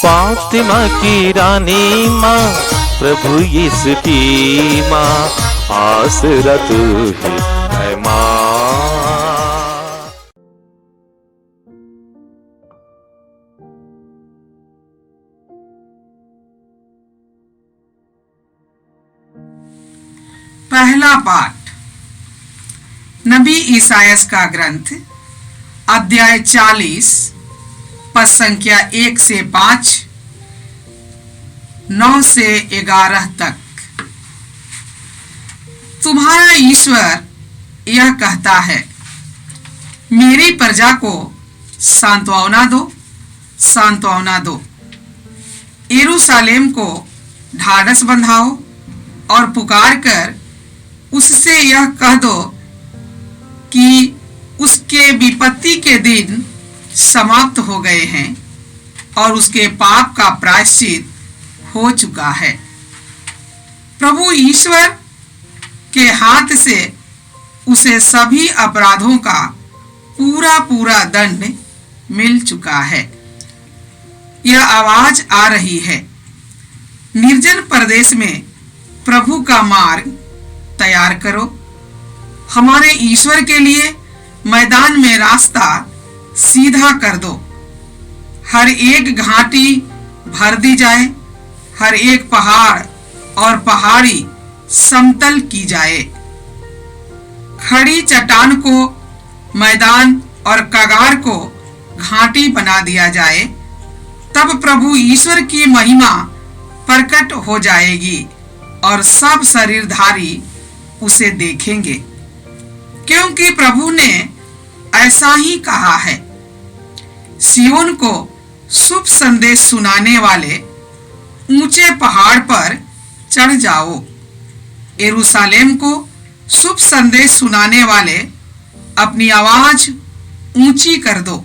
फातिमा की रानी माँ, प्रभु यीशु की माँ, आसरा तू ही है माँ। पहला पाठ नबी ईसायास का ग्रंथ, अध्याय 40, पद संख्या 1 से 5, 9 से 11 तक। तुम्हारा ईश्वर यह कहता है, मेरी प्रजा को सांत्वना दो, सांत्वना दो। यरूशलेम को ढाढ़स बंधाओ और पुकार कर उससे यह कह दो कि उसके विपत्ति के दिन समाप्त हो गए हैं और उसके पाप का प्रायश्चित हो चुका है। प्रभु ईश्वर के हाथ से उसे सभी अपराधों का पूरा पूरा दंड मिल चुका है। यह आवाज आ रही है, निर्जन प्रदेश में प्रभु का मार्ग तैयार करो, हमारे ईश्वर के लिए मैदान में रास्ता सीधा कर दो। हर एक घाटी भर दी जाए, हर एक पहाड़ और पहाड़ी समतल की जाए। खड़ी चट्टान को मैदान और कगार को घाटी बना दिया जाए, तब प्रभु ईश्वर की महिमा प्रकट हो जाएगी और सब शरीरधारी उसे देखेंगे, क्योंकि प्रभु ने ऐसा ही कहा है। सियोन को शुभ संदेश सुनाने वाले ऊंचे पहाड़ पर चढ़ जाओ, यरूशलेम को शुभ संदेश सुनाने वाले अपनी आवाज ऊंची कर दो।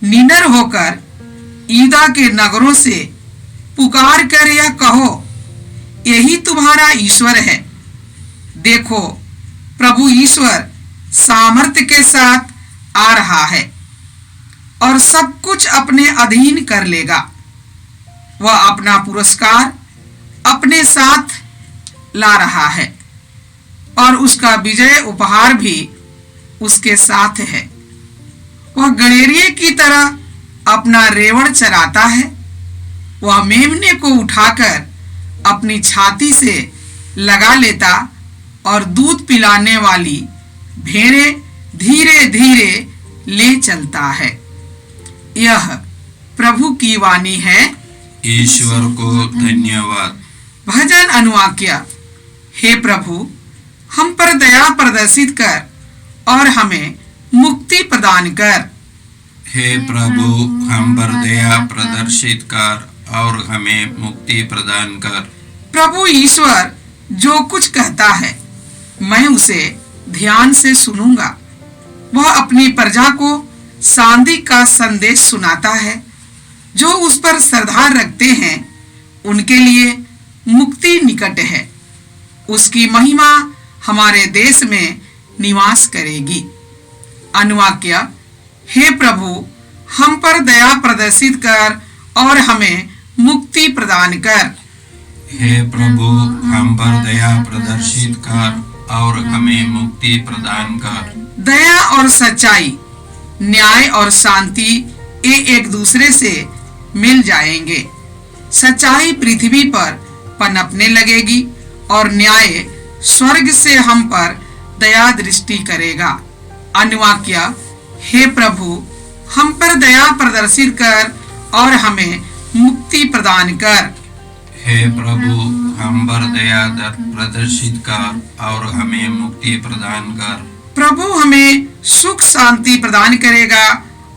निडर होकर यूदा के नगरों से पुकार कर यह कहो, यही तुम्हारा ईश्वर है। देखो, प्रभु ईश्वर सामर्थ्य के साथ आ रहा है और सब कुछ अपने अधीन कर लेगा। वह अपना पुरस्कार अपने साथ ला रहा है और उसका विजय उपहार भी उसके साथ है। वह गणेरिये की तरह अपना रेवड़ चराता है। वह मेमने को उठाकर अपनी छाती से लगा लेता और दूध पिलाने वाली भेड़ें धीरे धीरे ले चलता है। यह प्रभु की वाणी है। ईश्वर को धन्यवाद। भजन अनुवाक्य। हे प्रभु, हम पर दया प्रदर्शित कर और हमें मुक्ति प्रदान कर। हे प्रभु, हम पर दया प्रदर्शित कर और हमें मुक्ति प्रदान कर। प्रभु ईश्वर जो कुछ कहता है मैं उसे ध्यान से सुनूंगा। वह अपनी प्रजा को शांति का संदेश सुनाता है। जो उस पर श्रद्धा रखते हैं उनके लिए मुक्ति निकट है। उसकी महिमा हमारे देश में निवास करेगी। अनुवाक्य। हे प्रभु, हम पर दया प्रदर्शित कर और हमें मुक्ति प्रदान कर। हे प्रभु, हम पर दया प्रदर्शित कर और हमें मुक्ति प्रदान कर। दया और सच्चाई, न्याय और शांति ये एक दूसरे से मिल जाएंगे। सच्चाई पृथ्वी पर पनपने लगेगी और न्याय स्वर्ग से हम पर दया दृष्टि करेगा। अनुवाक्य। हे प्रभु, हम पर दया प्रदर्शित कर और हमें मुक्ति प्रदान कर। हे प्रभु, हम पर दया प्रदर्शित कर और हमें मुक्ति प्रदान कर। प्रभु हमें सुख शांति प्रदान करेगा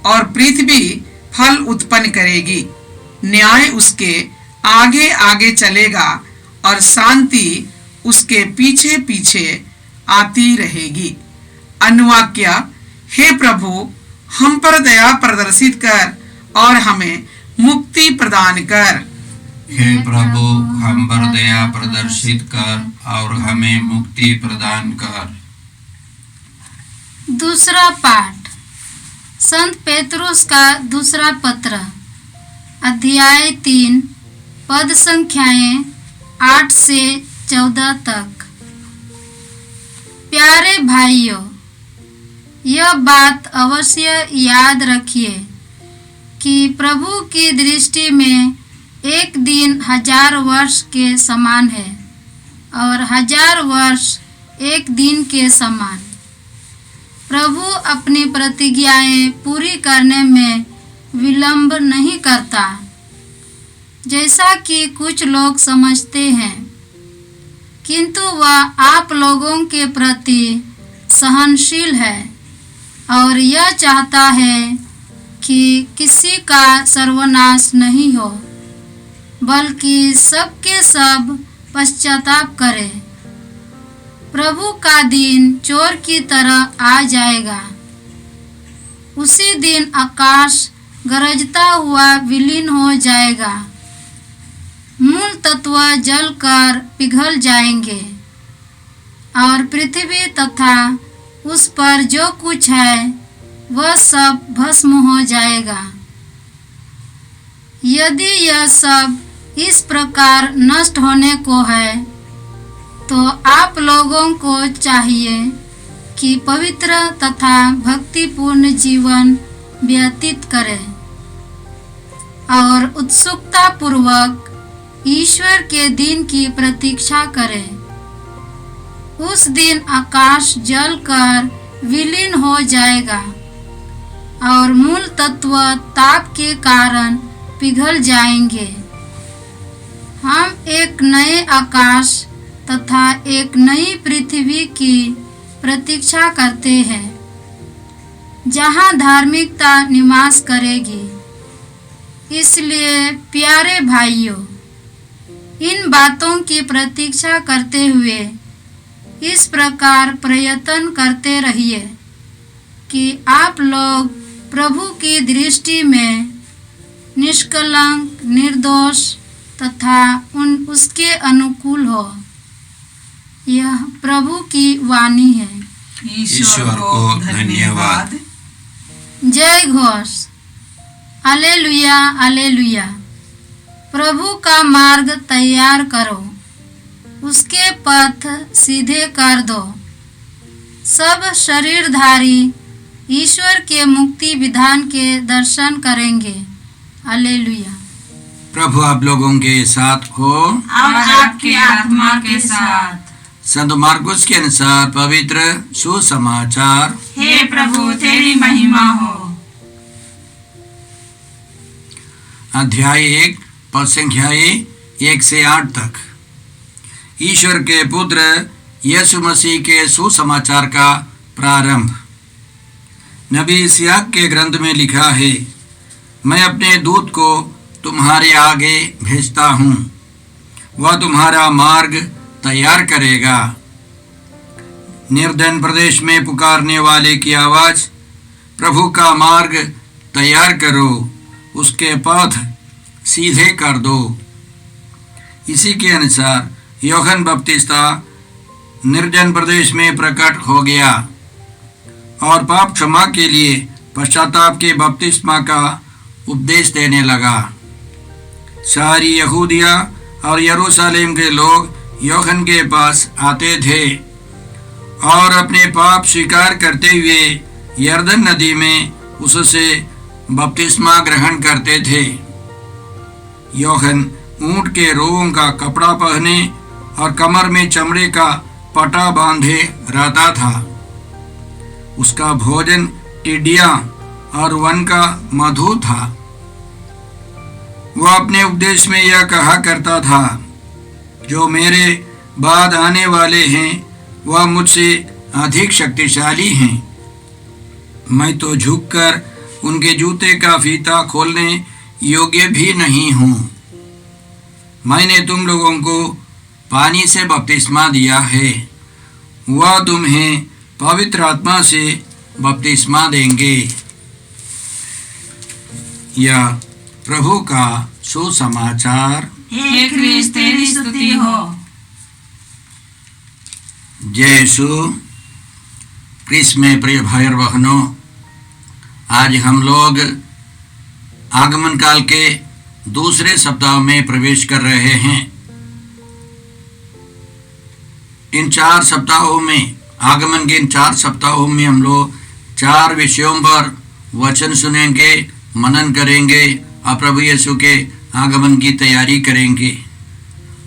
और पृथ्वी फल उत्पन्न करेगी। न्याय उसके आगे आगे चलेगा और शांति उसके पीछे पीछे आती रहेगी। अनुवाक्य। हे प्रभु, हम पर दया प्रदर्शित कर और हमें मुक्ति प्रदान कर। हे प्रभु, हम पर दया प्रदर्शित कर और हमें मुक्ति प्रदान कर। दूसरा पाठ। संत पेतरुस का दूसरा पत्र, अध्याय 3 पद संख्याएं 8 से 14 तक। प्यारे भाइयों, यह बात अवश्य याद रखिए कि प्रभु की दृष्टि में एक दिन 1000 वर्ष के समान है और 1000 वर्ष एक दिन के समान। प्रभु अपनी प्रतिज्ञाएं पूरी करने में विलंब नहीं करता, जैसा कि कुछ लोग समझते हैं, किंतु वह आप लोगों के प्रति सहनशील है और यह चाहता है कि किसी का सर्वनाश नहीं हो, बल्कि सबके सब पश्चाताप करें। प्रभु का दिन चोर की तरह आ जाएगा। उसी दिन आकाश गरजता हुआ विलीन हो जाएगा, मूल तत्व जलकर पिघल जाएंगे और पृथ्वी तथा उस पर जो कुछ है वह सब भस्म हो जाएगा। यदि यह सब इस प्रकार नष्ट होने को है, तो आप लोगों को चाहिए कि पवित्र तथा भक्तिपूर्ण जीवन व्यतीत करें और उत्सुकता पूर्वक ईश्वर के दिन की प्रतीक्षा करें। उस दिन आकाश जलकर विलीन हो जाएगा और मूल तत्व ताप के कारण पिघल जाएंगे। हम एक नए आकाश तथा एक नई पृथ्वी की प्रतीक्षा करते हैं, जहाँ धार्मिकता निवास करेगी। इसलिए प्यारे भाइयों, इन बातों की प्रतीक्षा करते हुए इस प्रकार प्रयत्न करते रहिए कि आप लोग प्रभु की दृष्टि में निष्कलंक, निर्दोष तथा उसके अनुकूल हो। यह प्रभु की वाणी है। ईश्वर को धन्यवाद। जय घोष। Hallelujah, hallelujah. प्रभु का मार्ग तैयार करो, उसके पथ सीधे कर दो। सब शरीरधारी ईश्वर के मुक्ति विधान के दर्शन करेंगे। हालेलुया। प्रभु आप लोगों के साथ हो और आपके आत्मा के साथ। संत मार्कुस के अनुसार पवित्र सुसमाचार। हे प्रभु, तेरी महिमा हो। अध्याय 1 पद संख्याएं 1 से 8 तक। ईश्वर के पुत्र यीशु मसीह के सुसमाचार का प्रारंभ। नबी इस्याक के ग्रंथ में लिखा है, मैं अपने दूत को तुम्हारे आगे भेजता हूँ, वह तुम्हारा मार्ग तैयार करेगा। निर्धन प्रदेश में पुकारने वाले की आवाज, प्रभु का मार्ग तैयार करो, उसके पथ सीधे कर दो। इसी के अनुसार यूहन्ना बपतिस्ता निर्जन प्रदेश में प्रकट हो गया और पाप क्षमा के लिए पश्चाताप के बपतिस्मा का उपदेश देने लगा। सारी यहूदिया और यरूशलेम के लोग यूहन्ना के पास आते थे और अपने पाप स्वीकार करते हुए यरदन नदी में उससे बपतिस्मा ग्रहण करते थे। यूहन्ना ऊंट के रोमों का कपड़ा पहने और कमर में चमड़े का पटा बांधे रहता था। उसका भोजन टिड्डियां और वन का मधु था। वह अपने उपदेश में यह कहा करता था, जो मेरे बाद आने वाले हैं वह मुझसे अधिक शक्तिशाली हैं। मैं तो झुककर उनके जूते का फीता खोलने योग्य भी नहीं हूँ। मैंने तुम लोगों को पानी से बपतिस्मा दिया है, वह तुम्हें पवित्र आत्मा से बपतिस्मा देंगे। यह प्रभु का सुसमाचार। हे क्रिस्त, तेरी स्तुति हो। जय यीशु। क्रिस्त में प्रिय भाई और बहनों, आज हम लोग आगमन काल के दूसरे सप्ताह में प्रवेश कर रहे हैं। इन 4 सप्ताहों में, आगमन के इन 4 सप्ताहों में हम लोग 4 विषयों पर वचन सुनेंगे, मनन करेंगे और प्रभु यीशु के आगमन की तैयारी करेंगे।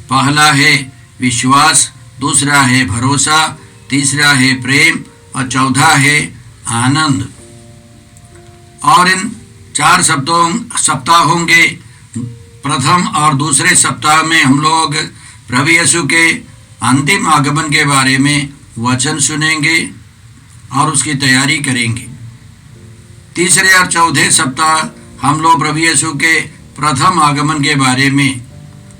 पहला है विश्वास, दूसरा है भरोसा, तीसरा है प्रेम और चौथा है आनंद। और इन 4 सप्ताहों के प्रथम और दूसरे सप्ताह में हम लोग प्रभु यीशु के अंतिम आगमन के बारे में वचन सुनेंगे और उसकी तैयारी करेंगे। तीसरे और चौथे सप्ताह हम लोग प्रभु यीशु के प्रथम आगमन के बारे में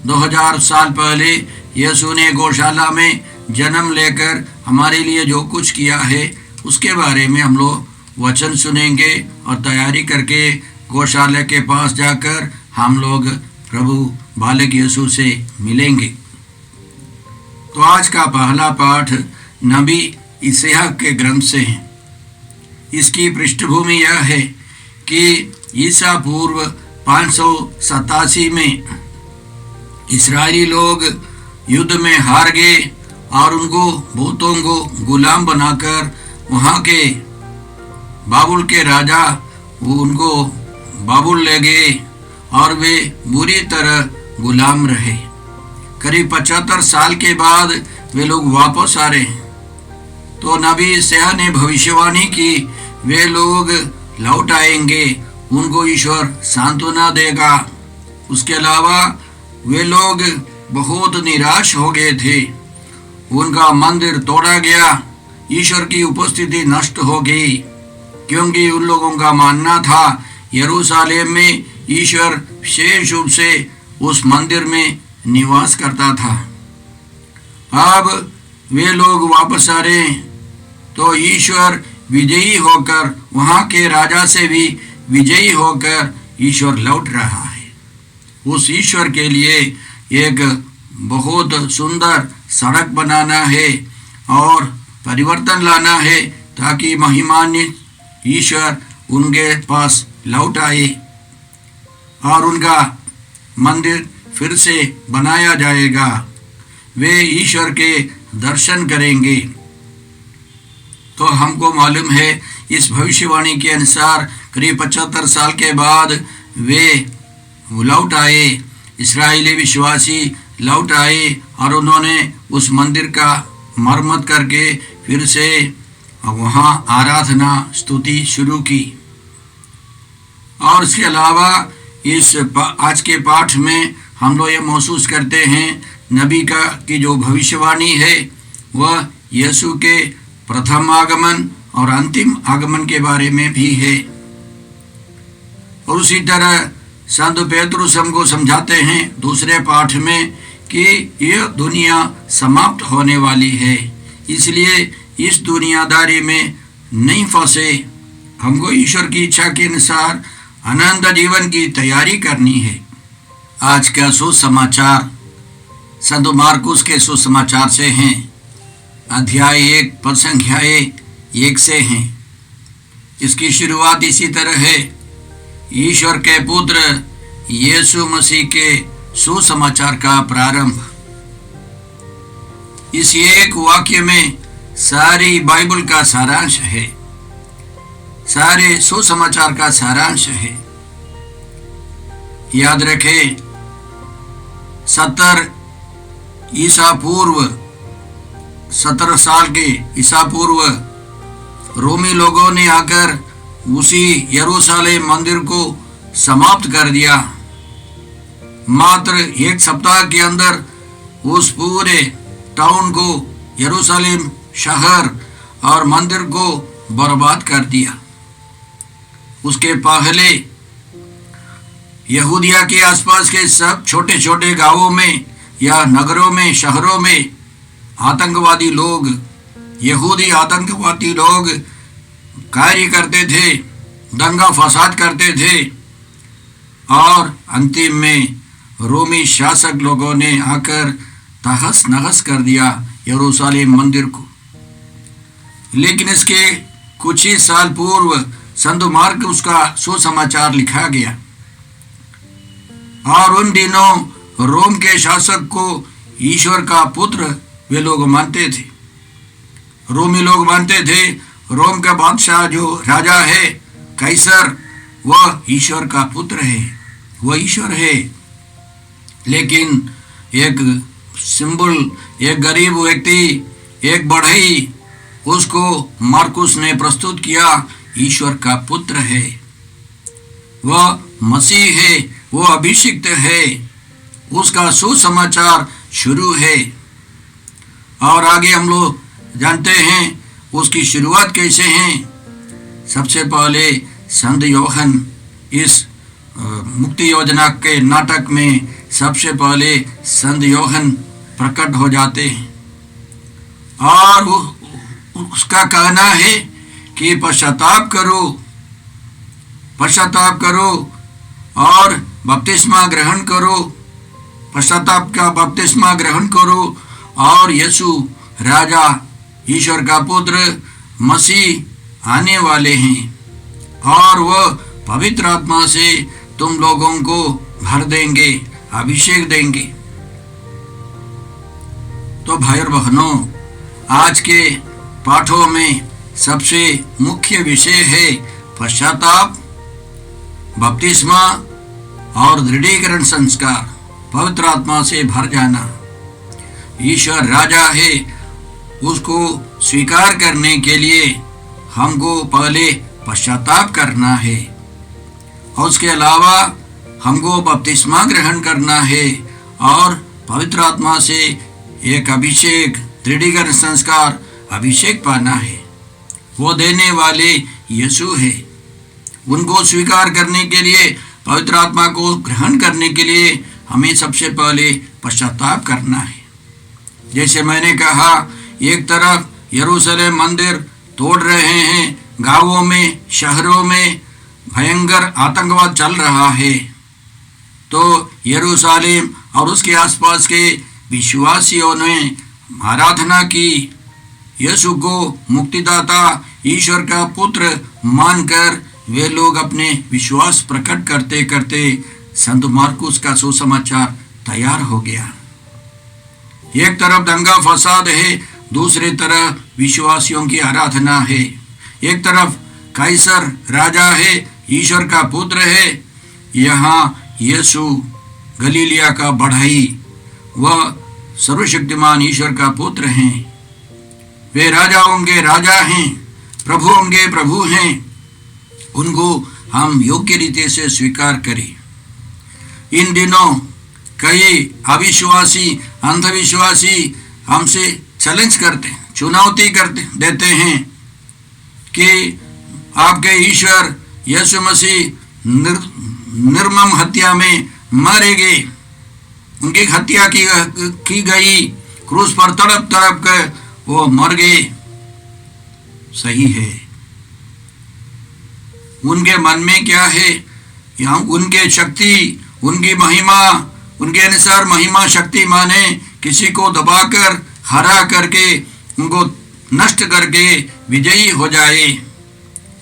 2000 साल पहले यीशु ने गौशाला में जन्म लेकर हमारे लिए जो कुछ किया है उसके बारे में हम लोग वचन सुनेंगे और तैयारी करके गौशाला के पास जाकर हम लोग प्रभु बालक यीशु से मिलेंगे। तो आज का पहला पाठ नबी यशायाह के ग्रंथ से है। इसकी पृष्ठभूमि यह है कि ईसा पूर्व 587 में इस्राएली लोग युद्ध में हार गए और उनको भूतों को गुलाम बनाकर वहाँ के बाबुल के राजा उनको बाबुल ले गए और वे बुरी तरह गुलाम रहे। करीब 75 साल के बाद वे लोग वापस आ रहे। तो नबी यशायाह ने भविष्यवाणी की वे लोग लौट आएंगे, उनको ईश्वर सांत्वना देगा। उसके अलावा वे लोग बहुत निराश हो गए थे, उनका मंदिर तोड़ा गया, ईश्वर की उपस्थिति नष्ट हो गई, क्योंकि उन लोगों का मानना था यरूशलेम में ईश्वर विशेष रूप से उस मंदिर में निवास करता था। अब वे लोग वापस आ रहे हैं, तो ईश्वर विजयी होकर, वहाँ के राजा से भी विजयी होकर ईश्वर लौट रहा है। उस ईश्वर के लिए एक बहुत सुंदर सड़क बनाना है और परिवर्तन लाना है, ताकि महिमान्वित ईश्वर उनके पास लौट आए और उनका मंदिर फिर से बनाया जाएगा। वे ईश्वर के दर्शन करेंगे। तो हमको मालूम है इस भविष्यवाणी के अनुसार करीब 75 साल के बाद वे लौट आए, इस्राएली विश्वासी लौट आए और उन्होंने उस मंदिर का मरम्मत करके फिर से वहाँ आराधना स्तुति शुरू की। और इसके अलावा इस आज के पाठ में हम लोग ये महसूस करते हैं नबी का की जो भविष्यवाणी है वह यीशु के प्रथम आगमन और अंतिम आगमन के बारे में भी है। और उसी तरह संत पेतरुस हमको समझाते हैं दूसरे पाठ में कि यह दुनिया समाप्त होने वाली है, इसलिए इस दुनियादारी में नहीं फंसे, हमको ईश्वर की इच्छा के अनुसार अनंत जीवन की तैयारी करनी है। आज का सुसमाचार संत मार्कुस के सुसमाचार से हैं, अध्याय 1 पद संख्या 1 से हैं। इसकी शुरुआत इसी तरह है, ईश्वर के पुत्र यीशु मसीह के सुसमाचार का प्रारंभ। इस एक वाक्य में सारी बाइबल का सारांश है, सारे सुसमाचार का सारांश है। याद रखें 70 ईसा पूर्व 17 साल के ईसा पूर्व रोमी लोगों ने आकर उसी यरूशलेम मंदिर को समाप्त कर दिया। मात्र 1 सप्ताह के अंदर उस पूरे टाउन को, यरूशलेम शहर और मंदिर को बर्बाद कर दिया। उसके पहले यहूदिया के आसपास के सब छोटे छोटे गांवों में या नगरों में, शहरों में आतंकवादी लोग, यहूदी आतंकवादी लोग कार्य करते थे, दंगा फसाद करते थे और अंतिम में रोमी शासक लोगों ने आकर तहस नहस कर दिया यरूशलेम मंदिर को। लेकिन इसके कुछ ही साल पूर्व संत मार्कुस का सुसमाचार लिखा गया। और उन दिनों रोम के शासक को ईश्वर का पुत्र वे लोग मानते थे। रोमी लोग मानते थे रोम का बादशाह जो राजा है कैसर, वह ईश्वर का पुत्र है, वह ईश्वर है। लेकिन एक सिंबल, एक गरीब व्यक्ति, एक बढ़ई, उसको मार्कुस ने प्रस्तुत किया ईश्वर का पुत्र है, वह मसीह है, वो अभिषिक्त है, उसका सुसमाचार शुरू है। और आगे हम लोग जानते हैं उसकी शुरुआत कैसे है। सबसे पहले संत यूहन्ना इस मुक्ति योजना के नाटक में सबसे पहले संत यूहन्ना प्रकट हो जाते हैं और उसका कहना है कि पश्चाताप करो और बपतिस्मा ग्रहण करो, पश्चाताप का बपतिस्मा ग्रहण करो और यीशु राजा ईश्वर का पुत्र मसीह आने वाले हैं और वह पवित्र आत्मा से तुम लोगों को भर देंगे, अभिषेक देंगे। तो भाई और बहनों, आज के पाठों में सबसे मुख्य विषय है पश्चाताप, बपतिस्मा और दृढ़ीकरण संस्कार, पवित्र आत्मा से भर जाना। ईश्वर राजा है, उसको स्वीकार करने के लिए हमको पहले पश्चाताप करना है और उसके अलावा हमको बपतिस्मा ग्रहण करना है और पवित्र आत्मा से एक अभिषेक, दृढ़ीकरण संस्कार, अभिषेक पाना है। वो देने वाले यीशु है। उनको स्वीकार करने के लिए, पवित्र आत्मा को ग्रहण करने के लिए हमें सबसे पहले पश्चाताप करना है। जैसे मैंने कहा, एक तरफ यरूशलेम मंदिर तोड़ रहे हैं, गांवों में, शहरों में भयंकर आतंकवाद चल रहा है, तो यरूशलेम और उसके आसपास के विश्वासियों ने आराधना की, यीशु को मुक्तिदाता, ईश्वर का पुत्र मानकर वे लोग अपने विश्वास प्रकट करते करते संत मार्कुस का सुसमाचार तैयार हो गया। एक तरफ दंगा फसाद है, दूसरी तरफ विश्वासियों की आराधना है। एक तरफ कैसर राजा है, ईश्वर का पुत्र है, यहाँ यीशु गलीलिया का बढ़ई, वह सर्वशक्तिमान ईश्वर का पुत्र हैं। वे राजाओं के राजा हैं, प्रभुओं के प्रभु हैं। उनको हम योग्य रीति से स्वीकार करें। इन दिनों कई अविश्वासी, अंधविश्वासी हमसे चैलेंज करते, चुनौती करते देते हैं कि आपके ईश्वर यीशु मसीह निर्मम हत्या में मारे गए, उनकी हत्या की गई, क्रूस पर तड़प तड़प कर वो मर गए। सही है। उनके मन में क्या है, यहाँ उनके शक्ति, उनकी महिमा, उनके अनुसार महिमा शक्ति माने किसी को दबाकर, हरा करके, उनको नष्ट करके विजयी हो जाए।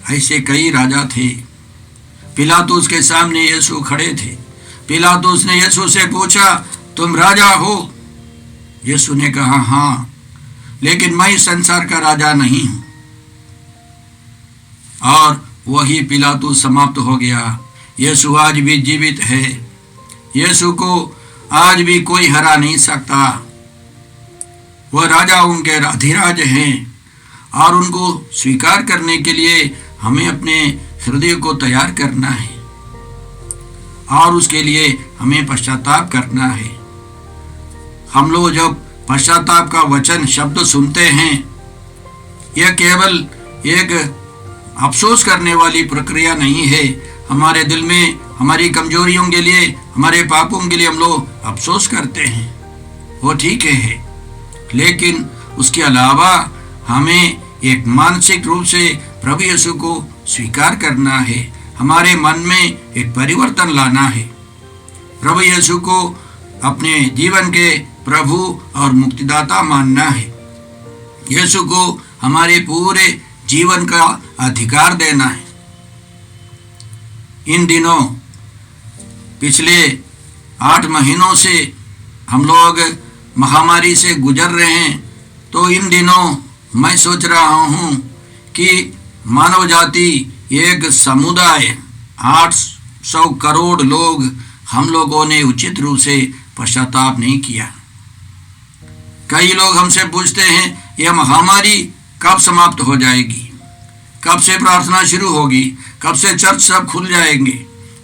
ऐसे कई राजा थे। पिलातुस के सामने यीशु खड़े थे। पिलातुस ने यीशु से पूछा, तुम राजा हो? यीशु ने कहा, हाँ, लेकिन मैं इस संसार का राजा नहीं हूं। और वही पिलातुस समाप्त हो गया। यीशु आज भी जीवित है। यीशु को आज भी कोई हरा नहीं सकता। वह राजाओं के अधिराज हैं और उनको स्वीकार करने के लिए हमें अपने हृदय को तैयार करना है और उसके लिए हमें पश्चाताप करना है। हम लोग जब पश्चाताप का वचन, शब्द सुनते हैं, यह केवल एक अफसोस करने वाली प्रक्रिया नहीं है। हमारे दिल में हमारी कमजोरियों के लिए, हमारे पापों के लिए हम लोग अफसोस करते हैं, वो ठीक है, लेकिन उसके अलावा हमें एक मानसिक रूप से प्रभु यीशु को स्वीकार करना है। हमारे मन में एक परिवर्तन लाना है। प्रभु यीशु को अपने जीवन के प्रभु और मुक्तिदाता मानना है। यीशु को हमारे पूरे जीवन का अधिकार देना है। इन दिनों पिछले 8 महीनों से हम लोग महामारी से गुजर रहे हैं, तो इन दिनों मैं सोच रहा हूँ कि मानव जाति एक समुदाय 800 करोड़ लोग हम लोगों ने उचित रूप से पश्चाताप नहीं किया। कई लोग हमसे पूछते हैं यह महामारी कब समाप्त हो जाएगी, कब से प्रार्थना शुरू होगी, कब से चर्च सब खुल जाएंगे,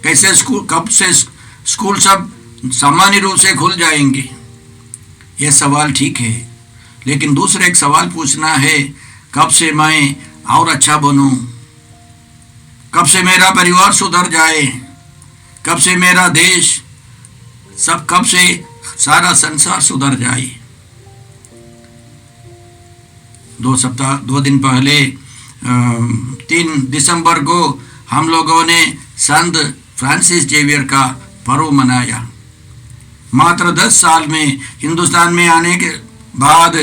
कैसे स्कूल, कब से स्कूल सब सामान्य रूप से खुल जाएंगे। यह सवाल ठीक है, लेकिन दूसरे एक सवाल पूछना है, कब से मैं और अच्छा बनूं, कब से मेरा परिवार सुधर जाए, कब से मेरा देश सब, कब से सारा संसार सुधर जाए। 2 दिन पहले 3 दिसंबर को हम लोगों ने संत फ्रांसिस जेवियर का पर्व मनाया। मात्र 10 साल में हिंदुस्तान में आने के बाद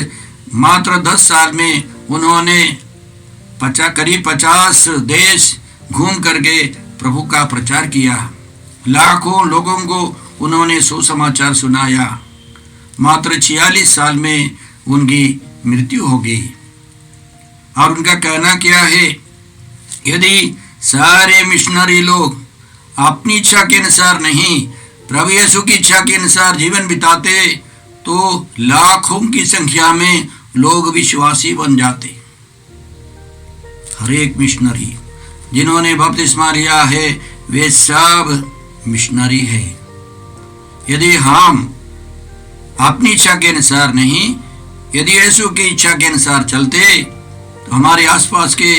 मात्र 10 साल में उन्होंने करीब 50 देश घूम करके प्रभु का प्रचार किया। लाखों लोगों को उन्होंने सुसमाचार सुनाया। मात्र 46 साल में उनकी मृत्यु हो गई। और उनका कहना क्या है, यदि सारे मिशनरी लोग अपनी इच्छा के अनुसार नहीं, प्रभु यीशु की इच्छा के अनुसार जीवन बिताते, तो लाखों की संख्या में लोग विश्वासी बन जाते। हर एक मिशनरी जिन्होंने बपतिस्मा लिया है वे सब मिशनरी है। यदि हम अपनी इच्छा के अनुसार नहीं, यदि यीशु की इच्छा के अनुसार चलते, तो हमारे आसपास के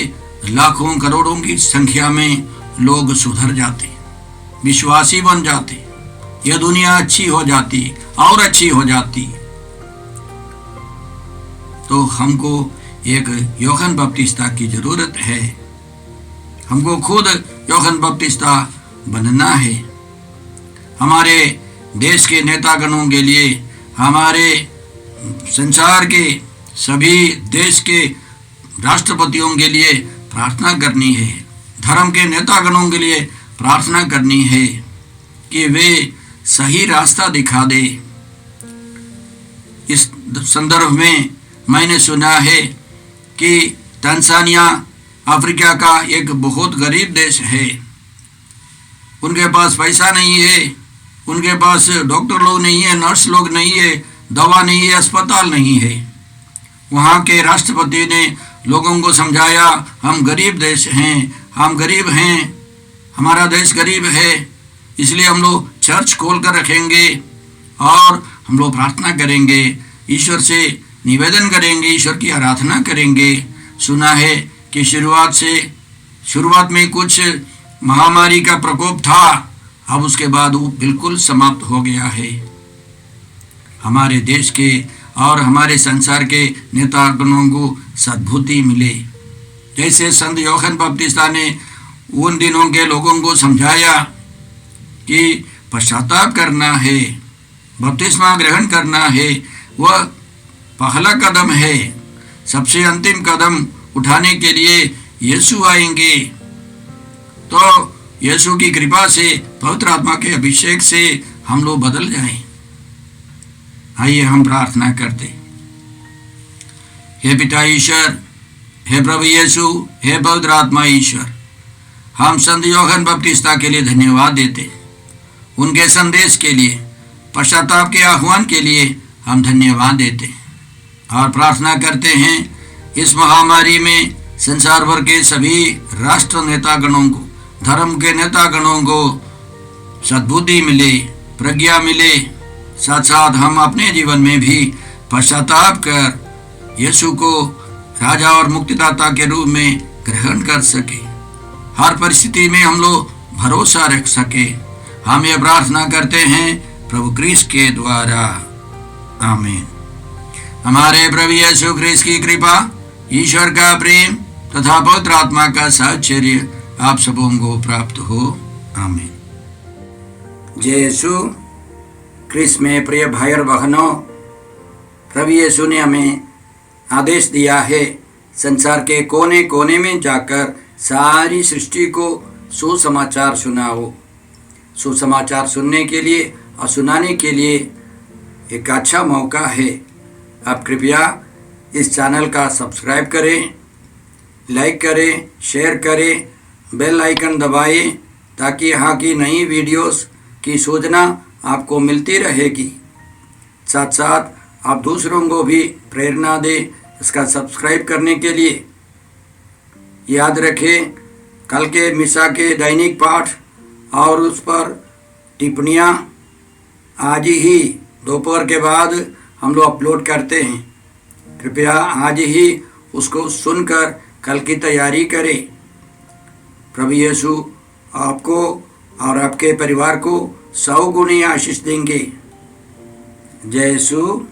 लाखों करोड़ों की संख्या में लोग सुधर जाते, विश्वासी बन जाते, यह दुनिया अच्छी हो जाती और अच्छी हो जाती। तो हमको एक यूहन्ना बपतिस्ता की जरूरत है। हमको खुद यूहन्ना बपतिस्ता बनना है। हमारे देश के नेतागणों के लिए, हमारे संसार के सभी देश के राष्ट्रपतियों के लिए प्रार्थना करनी है। धर्म के नेतागणों के लिए प्रार्थना करनी है कि वे सही रास्ता दिखा दे। इस संदर्भ में मैंने सुना है कि तंजानिया अफ्रीका का एक बहुत गरीब देश है। उनके पास पैसा नहीं है, उनके पास डॉक्टर लोग नहीं है, नर्स लोग नहीं है, दवा नहीं है, अस्पताल नहीं है। वहाँ के राष्ट्रपति ने लोगों को समझाया, हम गरीब देश हैं, हम गरीब हैं, हमारा देश गरीब है, इसलिए हम लोग चर्च खोल कर रखेंगे और हम लोग प्रार्थना करेंगे, ईश्वर से निवेदन करेंगे, ईश्वर की आराधना करेंगे। सुना है कि शुरुआत में कुछ महामारी का प्रकोप था, अब उसके बाद वो बिल्कुल समाप्त हो गया है। हमारे देश के और हमारे संसार के नेतागणों को सद्बुद्धि मिले। जैसे संत यूहन्ना बपतिस्ता ने उन दिनों के लोगों को समझाया कि पश्चाताप करना है, बपतिस्मा ग्रहण करना है, वह पहला कदम है। सबसे अंतिम कदम उठाने के लिए यीशु आएंगे। तो यीशु की कृपा से, पवित्र आत्मा के अभिषेक से हम लोग बदल जाएं। आइए हम प्रार्थना करते। हे पिता ईश्वर, हे प्रभु यीशु, हे पवित्र आत्मा ईश्वर, हम संत यूहन्ना बपतिस्ता के लिए धन्यवाद देते। उनके संदेश के लिए, पश्चाताप के आह्वान के लिए हम धन्यवाद देते और प्रार्थना करते हैं इस महामारी में संसार भर के सभी राष्ट्र नेतागणों को, धर्म के नेतागणों को सद्बुद्धि मिले, प्रज्ञा मिले। साथ साथ हम अपने जीवन में भी पश्चाताप कर यीशु को राजा और मुक्तिदाता के रूप में ग्रहण कर सके। हर परिस्थिति में हम लोग भरोसा रख सके। हम ये प्रार्थना करते हैं प्रभु क्रिस्त के द्वारा, आमीन। हमारे प्रभु यीशु क्रिस्त की कृपा, ईश्वर का प्रेम तथा पवित्र आत्मा का साहचर्य आप सबों को प्राप्त हो, आमीन। जय यीशु क्रिस्त में प्रिय भाई और बहनों, प्रभु यीशु ने हमें आदेश दिया है संसार के कोने कोने में जाकर सारी सृष्टि को सुसमाचार सुनाओ। सुसमाचार सुनने के लिए और सुनाने के लिए एक अच्छा मौका है। आप कृपया इस चैनल का सब्सक्राइब करें, लाइक करें, शेयर करें, बेल आइकन दबाएं ताकि यहाँ की नई वीडियोस की सूचना आपको मिलती रहेगी। साथ साथ आप दूसरों को भी प्रेरणा दें इसका सब्सक्राइब करने के लिए। याद रखें, कल के मिसा के दैनिक पाठ और उस पर टिप्पणियाँ आज ही दोपहर के बाद हम लोग अपलोड करते हैं। कृपया आज ही उसको सुनकर कल की तैयारी करें। प्रभु यीशु आपको और आपके परिवार को 100 गुनी आशीष देंगे। जय यीशु।